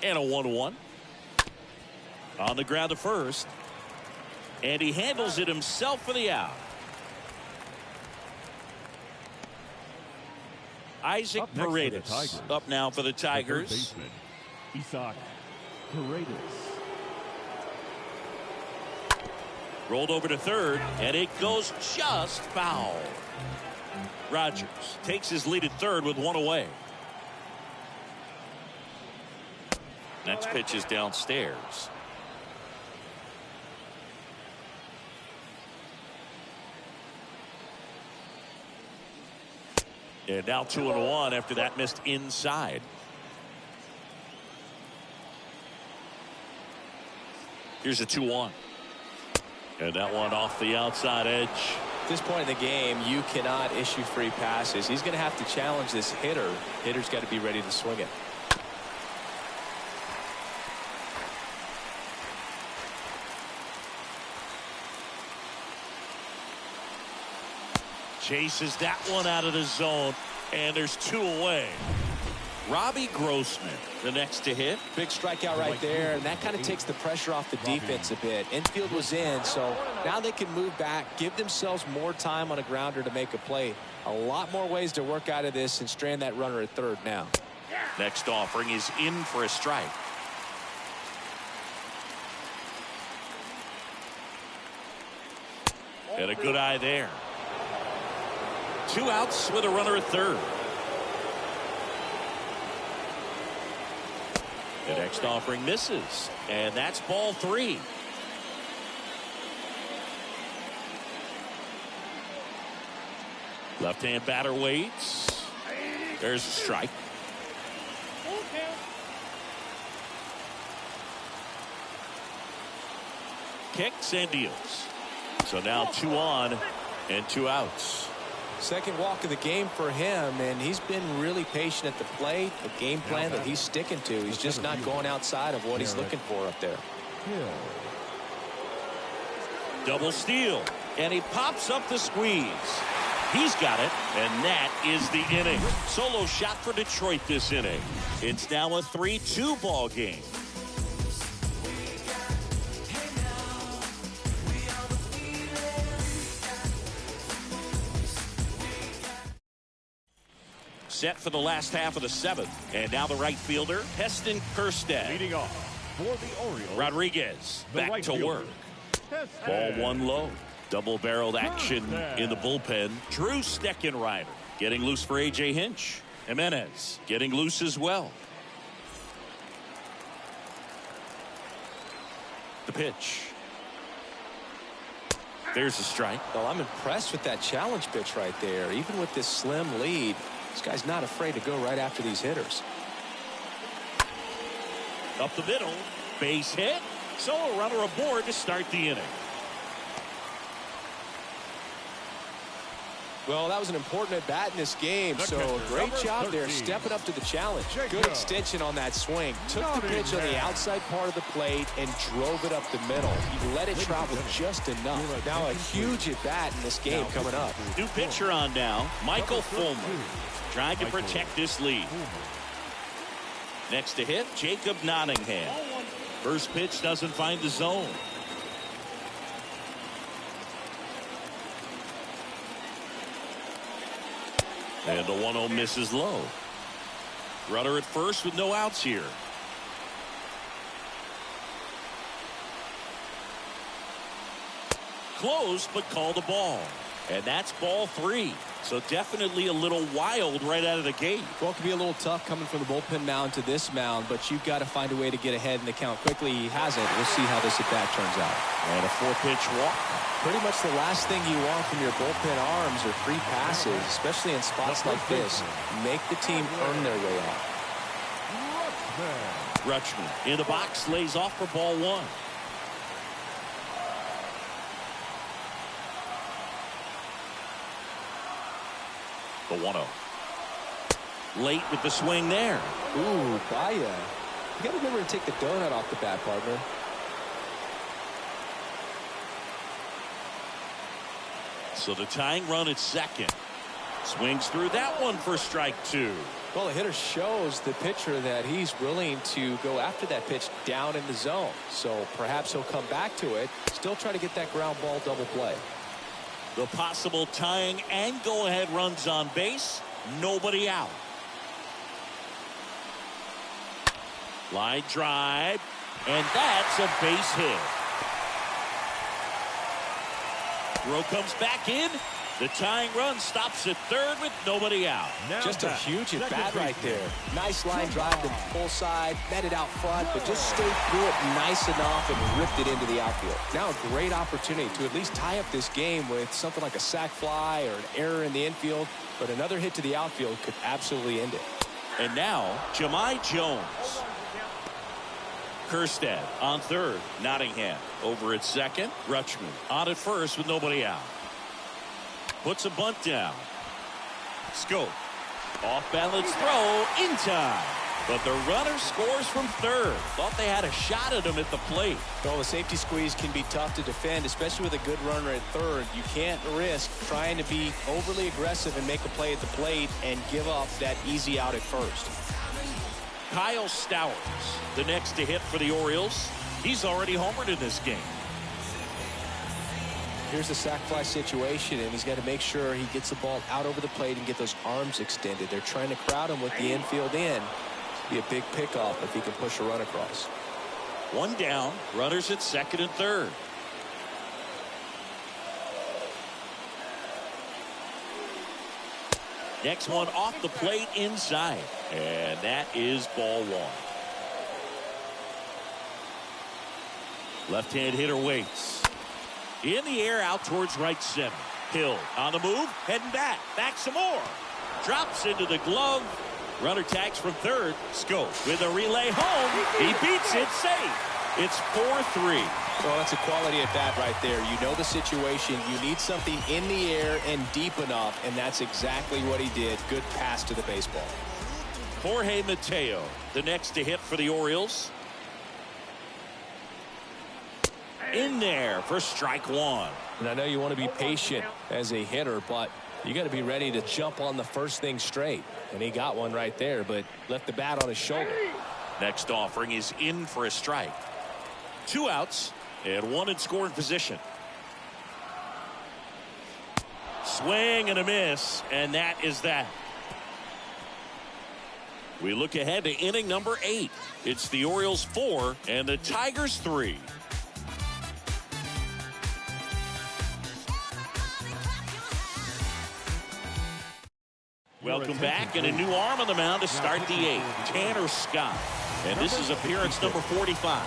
And a 1-1. On the ground to first. And he handles it himself for the out. Isaac Paredes up now for the Tigers. The third baseman, Isaac Paredes. Rolled over to third, and it goes just foul. Rogers takes his lead at third with one away. Next pitch is downstairs. And now 2-1 after that missed inside. Here's a 2-1. And that one off the outside edge. At this point in the game, you cannot issue free passes. He's going to have to challenge this hitter. Hitter's got to be ready to swing it. Chases that one out of the zone, and there's 2 away. Robbie Grossman, the next to hit. Big strikeout right there, and that kind of takes the pressure off the defense a bit. Infield was in, so now they can move back, give themselves more time on a grounder to make a play. A lot more ways to work out of this and strand that runner at third now. Next offering is in for a strike. And a good eye there. 2 outs with a runner at third. The next offering misses, and that's ball 3. Left-hand batter waits. There's a strike. Kicks and deals. So now 2 on and 2 outs. Second walk of the game for him, and he's been really patient at the plate. A game plan that he's sticking to. He's just not going outside of what he's looking for up there. Double steal, and he pops up the squeeze. He's got it, and that is the inning. Solo shot for Detroit this inning. It's now a 3-2 ball game. set for the last half of the 7th. And now the right fielder, Heston Kjerstad. Leading off for the Orioles, Rodriguez the back right to fielder, work. Heston. Ball 1 low. Double-barreled action in the bullpen. Drew Steckenrider getting loose for A.J. Hinch. Jimenez getting loose as well. The pitch. There's a strike. Well, I'm impressed with that challenge pitch right there. Even with this slim lead, this guy's not afraid to go right after these hitters. Up the middle. Base hit. So a runner aboard to start the inning. Well, that was an important at bat in this game, so great job there stepping up to the challenge. Good extension on that swing. Took the pitch on the outside part of the plate and drove it up the middle. He let it travel just enough. Now a huge at bat in this game coming up. New pitcher on now, Michael Fulmer, trying to protect this lead. Next to hit, Jacob Nottingham. First pitch doesn't find the zone. And the 1-0 misses low. Runner at first with no outs here. Close, but called a ball. And that's ball 3. So definitely a little wild right out of the gate. Well, it can be a little tough coming from the bullpen mound to this mound, but you've got to find a way to get ahead in the count quickly. He hasn't. We'll see how this at bat turns out. And a 4-pitch walk. Pretty much the last thing you want from your bullpen arms are free passes, especially in spots like this. Make the team earn their way out. Rutschman in the box, lays off for ball 1. The 1-0. Late with the swing there. Ooh, Baya. You got to remember to take the donut off the bat, partner. So the tying run at second. Swings through that one for strike 2. Well, the hitter shows the pitcher that he's willing to go after that pitch down in the zone. So perhaps he'll come back to it. Still try to get that ground ball double play. The possible tying and go-ahead runs on base. Nobody out. Line drive. And that's a base hit. Throw comes back in. The tying run stops at third with nobody out. Just a huge at bat right there. Nice line drive to full side, met it out front, but just stayed through it nice enough and ripped it into the outfield. Now a great opportunity to at least tie up this game with something like a sac fly or an error in the infield, but another hit to the outfield could absolutely end it. And now Jahmai Jones. Kjerstad on third. Nottingham over at second. Rutschman on at first with nobody out. Puts a bunt down. Scope. Off balance throw in time. But the runner scores from third. Thought they had a shot at him at the plate. Well, the safety squeeze can be tough to defend, especially with a good runner at third. You can't risk trying to be overly aggressive and make a play at the plate and give up that easy out at first. Kyle Stowers, the next to hit for the Orioles. He's already homered in this game. Here's the sac fly situation, and he's got to make sure he gets the ball out over the plate and get those arms extended. They're trying to crowd him with the infield in. Be a big pickoff if he can push a run across. One down, runners at second and third. Next one off the plate inside, and that is ball 1. Left-hand hitter waits. In the air out towards right center. Hill on the move, heading back. Back some more. Drops into the glove. Runner tags from third. Scope with a relay home. He beats it safe. It's 4-3. Well, that's a quality at bat right there. You know the situation. You need something in the air and deep enough, and that's exactly what he did. Good pass to the baseball. Jorge Mateo, the next to hit for the Orioles. In there for strike 1. And I know you want to be patient as a hitter, but you got to be ready to jump on the first thing straight. And he got one right there, but left the bat on his shoulder. Next offering is in for a strike. 2 outs and 1 in scoring position. Swing and a miss, and that is that. We look ahead to inning number 8. It's the Orioles 4 and the Tigers 3. Welcome back, and a new arm on the mound to start the 8th, Tanner Scott. And this is appearance number 45.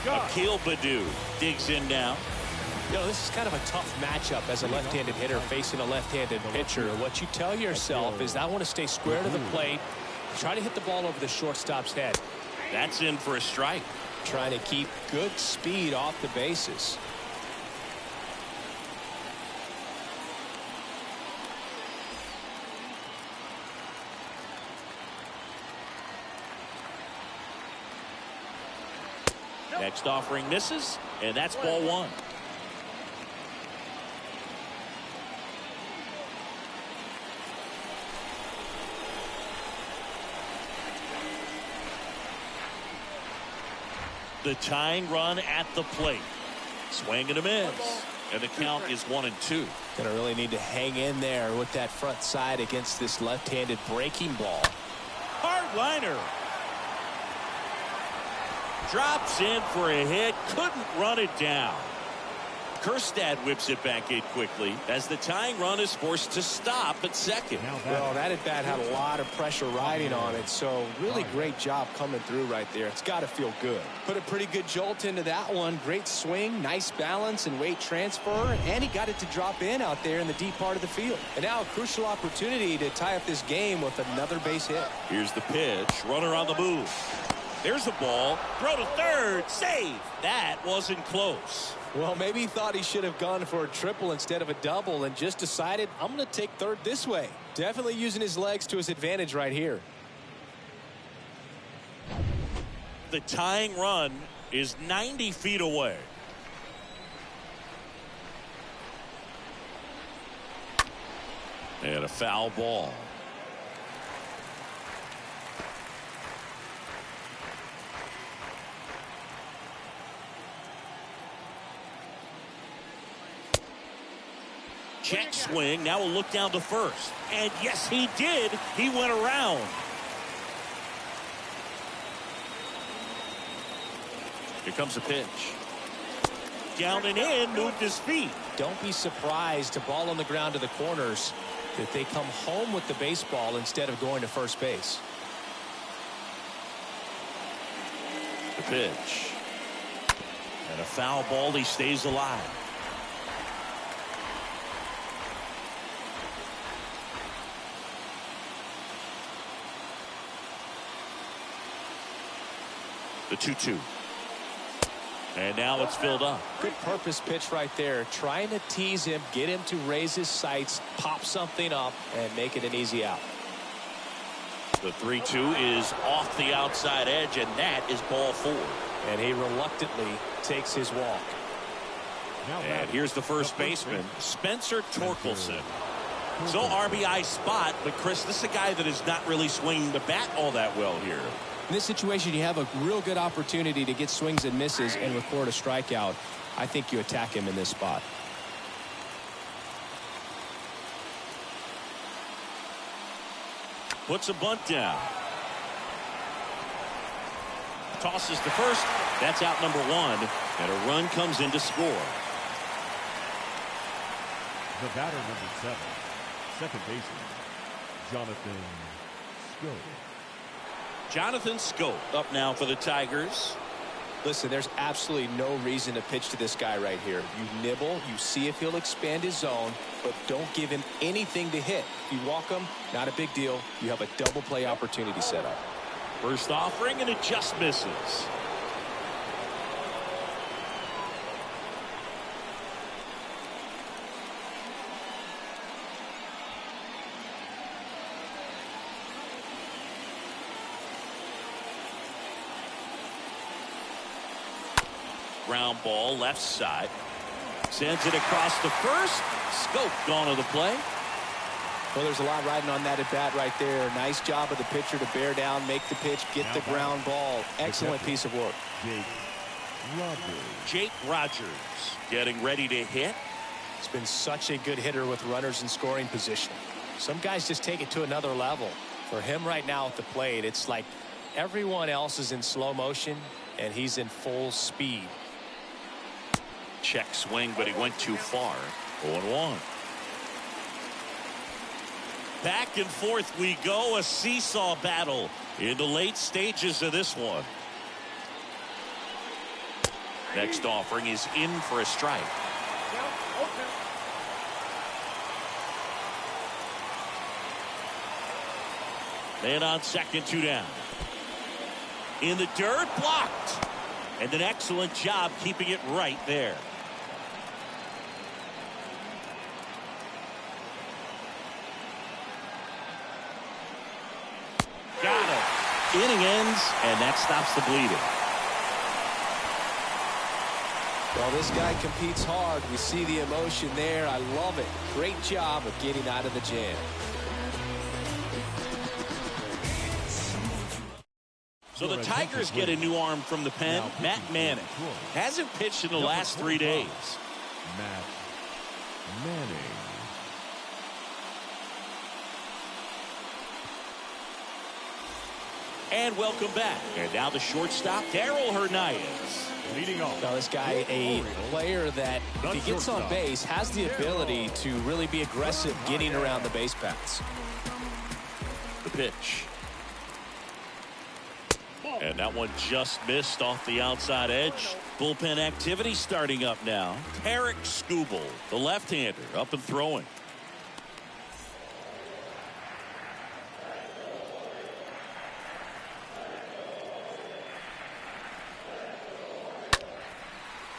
Akil Baddoo digs in now. You know, this is kind of a tough matchup as a left-handed hitter facing a left-handed pitcher. What you tell yourself is I want to stay square to the plate, try to hit the ball over the shortstop's head. That's in for a strike. Trying to keep good speed off the bases. Next offering misses, and that's ball 1. The tying run at the plate. Swing and a miss. And the count is 1-2. Gonna really need to hang in there with that front side against this left-handed breaking ball. Hard liner. Drops in for a hit. Couldn't run it down. Kerstad whips it back in quickly as the tying run is forced to stop at second. Well, that at bat had a lot of pressure riding on it, so really great job coming through right there. It's got to feel good. Put a pretty good jolt into that one. Great swing, nice balance and weight transfer, and he got it to drop in out there in the deep part of the field. And now a crucial opportunity to tie up this game with another base hit. Here's the pitch. Runner on the move. There's a ball. Throw to third. Save. That wasn't close. Well, maybe he thought he should have gone for a triple instead of a double and just decided, I'm going to take third this way. Definitely using his legs to his advantage right here. The tying run is 90 feet away. And a foul ball. Check swing. Now we'll look down to first. And yes, he did. He went around. Here comes a pitch. Down and in, moved his feet. Don't be surprised to ball on the ground to the corners that they come home with the baseball instead of going to first base. The pitch. And a foul ball. He stays alive. The 2-2. And now it's filled up. Good purpose pitch right there. Trying to tease him, get him to raise his sights, pop something up, and make it an easy out. The 3-2 is off the outside edge, and that is ball 4. And he reluctantly takes his walk. And here's the first baseman, Spencer Torkelson. So RBI spot, but Chris, this is a guy that is not really swinging the bat all that well here. In this situation, you have a real good opportunity to get swings and misses and record a strikeout. I think you attack him in this spot. Puts a bunt down. Tosses to first. That's out number 1. And a run comes in to score. The batter, number 7, second baseman, Jonathan Schoop. Jonathan Schoop up now for the Tigers. Listen, there's absolutely no reason to pitch to this guy right here. You nibble, you see if he'll expand his zone, but don't give him anything to hit. If you walk him, not a big deal. You have a double play opportunity set up. First offering, and it just misses. Ground ball left side. Sends it across the first. Schoop gone to the play. Well, there's a lot riding on that at bat right there. Nice job of the pitcher to bear down, make the pitch, get the ground ball. Excellent piece of work. Jake Rogers getting ready to hit. He's been such a good hitter with runners in scoring position. Some guys just take it to another level. For him right now at the plate, it's like everyone else is in slow motion and he's in full speed. Check swing, but he went too far. 0-1. Back and forth we go, a seesaw battle in the late stages of this one. Next offering is in for a strike. Man on second, 2 down. In the dirt, blocked. And an excellent job keeping it right there. Got it. Inning ends, and that stops the bleeding. Well, this guy competes hard. We see the emotion there. I love it. Great job of getting out of the jam. So the Tigers get a new arm from the pen. Matt Manning hasn't pitched in the last 3 days. Matt Manning. And welcome back. And now the shortstop, Darrell Hernandez. Leading off. Now this guy, a player that if he gets on base has the ability to really be aggressive getting around the base paths. The pitch. And that one just missed off the outside edge. Bullpen activity starting up now. Tarek Skubal, the left-hander, up and throwing.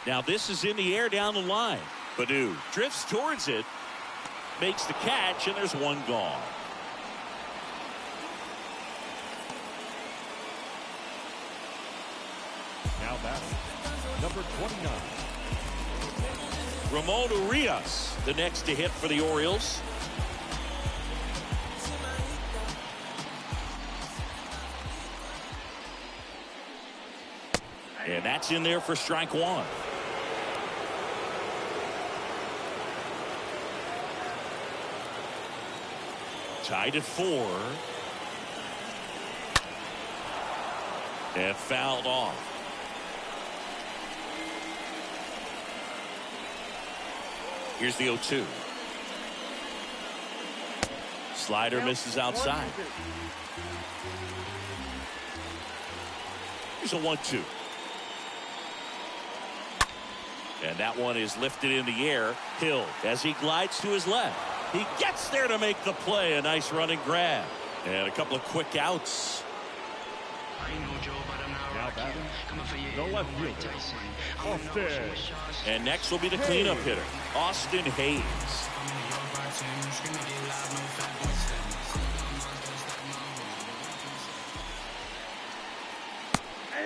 Now this is in the air down the line. Baddoo drifts towards it, makes the catch, and there's one gone. Now batting, number 29. Ramon Urias, the next to hit for the Orioles. And that's in there for strike one. Tied at 4. And fouled off. Here's the 0-2. Slider misses outside. Here's a 1-2. And that one is lifted in the air. Hill, as he glides to his left. He gets there to make the play. A nice running grab. And a couple of quick outs. Now batting, the left fielder, Austin. And next will be the cleanup hitter, Austin Hayes.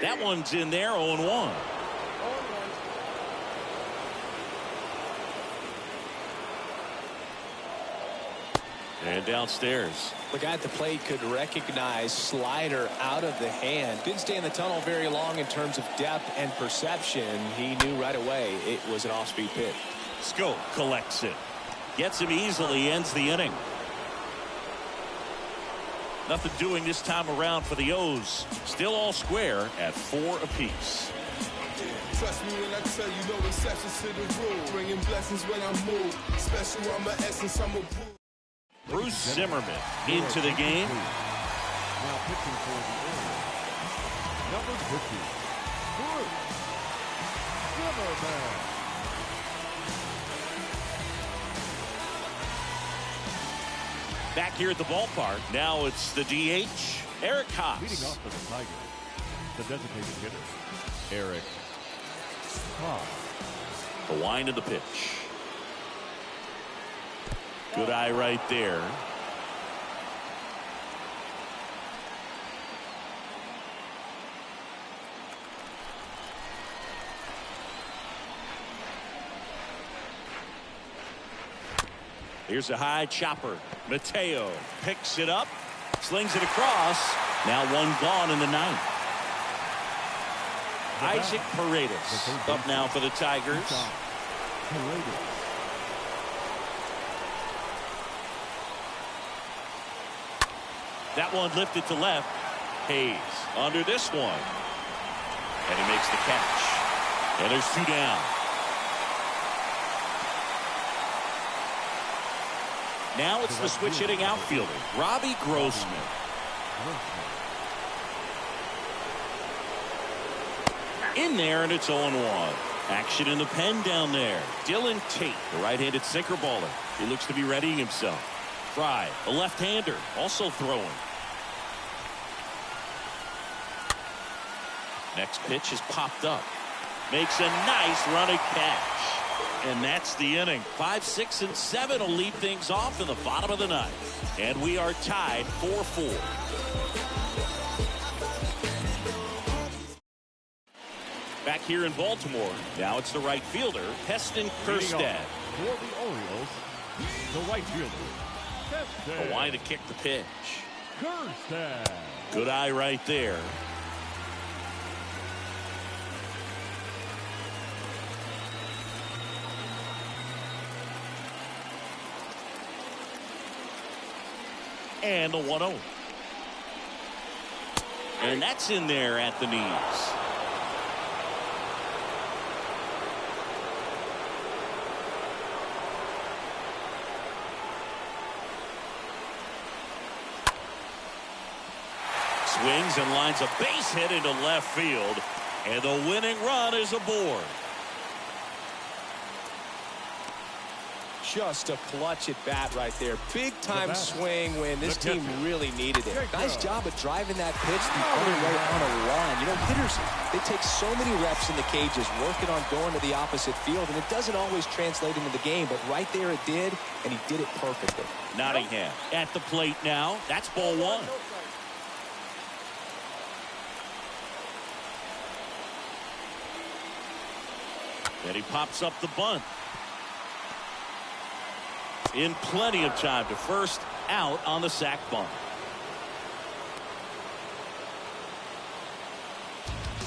That one's in there, 0-1. And downstairs. The guy at the plate could recognize slider out of the hand. Didn't stay in the tunnel very long in terms of depth and perception. He knew right away it was an off-speed pitch. Scope collects it. Gets him easily, ends the inning. Nothing doing this time around for the O's. Still all square at 4 apiece. Trust me when I tell you no exceptions to the rule. Bringing blessings when I move. Special, I'm an essence, I'm a brew. Bruce Zimmerman into the game. Now pitching for the Orioles, number 50, Bruce Zimmerman. Back here at the ballpark. Now it's the DH, Eric Haas. Leading off for the Tigers, the designated hitter, Eric Haas. The wind of the pitch. Good eye right there. Here's a high chopper. Mateo picks it up, slings it across. Now one gone in the ninth. Isaac Paredes up now for the Tigers. That one lifted to left. Hayes under this one. And he makes the catch. And there's 2 down. Now it's the switch hitting outfielder, Robbie Grossman. In there, and it's 0-1. Action in the pen down there. Dylan Tate, the right-handed sinker baller. He looks to be readying himself. Fry, a left-hander, also throwing. Next pitch is popped up. Makes a nice running catch. And that's the inning. 5, 6, and 7 will lead things off in the bottom of the 9th. And we are tied 4-4. Back here in Baltimore, now it's the right fielder, Heston Kjerstad. For the Orioles, the right fielder, Kjerstad. A line to kick the pitch. Kjerstad. Good eye right there. And a 1-0. And that's in there at the knees. Swings and lines a base hit into left field. And the winning run is aboard. Just a clutch at bat right there. Big time swing when this team really needed it. Nice job of driving that pitch the other way on a line. You know, hitters, they take so many reps in the cages working on going to the opposite field, and it doesn't always translate into the game, but right there it did, and he did it perfectly. Nottingham at the plate now. That's ball 1. And he pops up the bunt. In plenty of time to first, out on the sac bunt.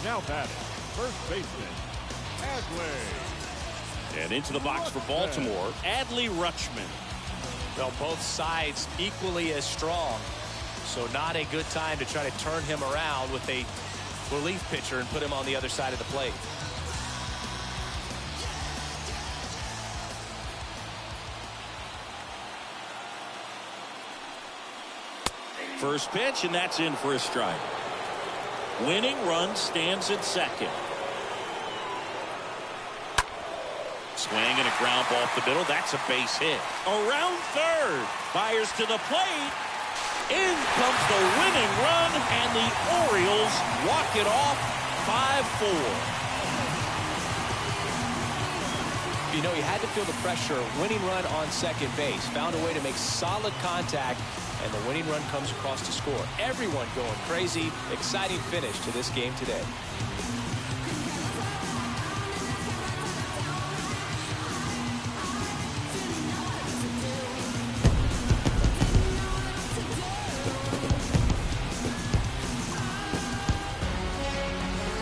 Now batting, first baseman, Adley. And into the box for Baltimore, Adley Rutschman. Well, both sides equally as strong, so not a good time to try to turn him around with a relief pitcher and put him on the other side of the plate. First pitch, and that's in for a strike. Winning run stands at second. Swing and a ground ball up the middle. That's a base hit. Around third. Fires to the plate. In comes the winning run, and the Orioles walk it off 5-4. You know, he had to feel the pressure. Winning run on second base. Found a way to make solid contact, and the winning run comes across to score. Everyone going crazy. Exciting finish to this game today.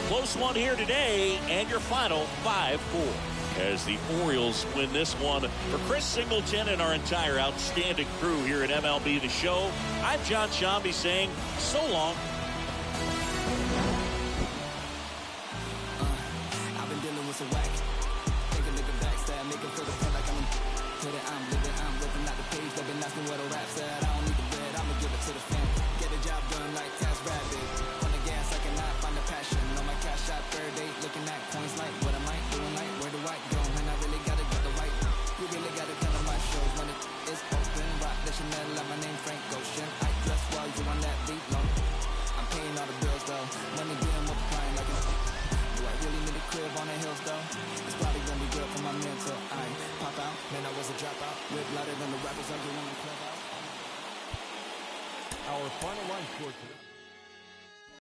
Close one here today, and your final 5-4. As the Orioles win this one. For Chris Singleton and our entire outstanding crew here at MLB The Show, I'm John Shambi saying so long. I've been dealing with some whack. Take a look at backstab, make it feel the pain like I'm ripping out the page. They've been asking what a rap said. I don't need the bread, I'ma give it to the fan. Get the job done like Task Rabbit. On the gas, I cannot find the passion. On my cash out third date, looking at points like what am I doing, like where do I go? Man, I really gotta get the right. You really gotta come to my shows when it is open. Rock the Chanel, like my name Frank Ocean. I dress while you on that beat, no. I'm paying all the bills though. Money getting multiplying like a. Do I really need a crib on the hills though? It's probably gonna be good for my mental. I pop out, man, I was a dropout. Rip louder than the rappers, I'm doing the club out. Our final line score today.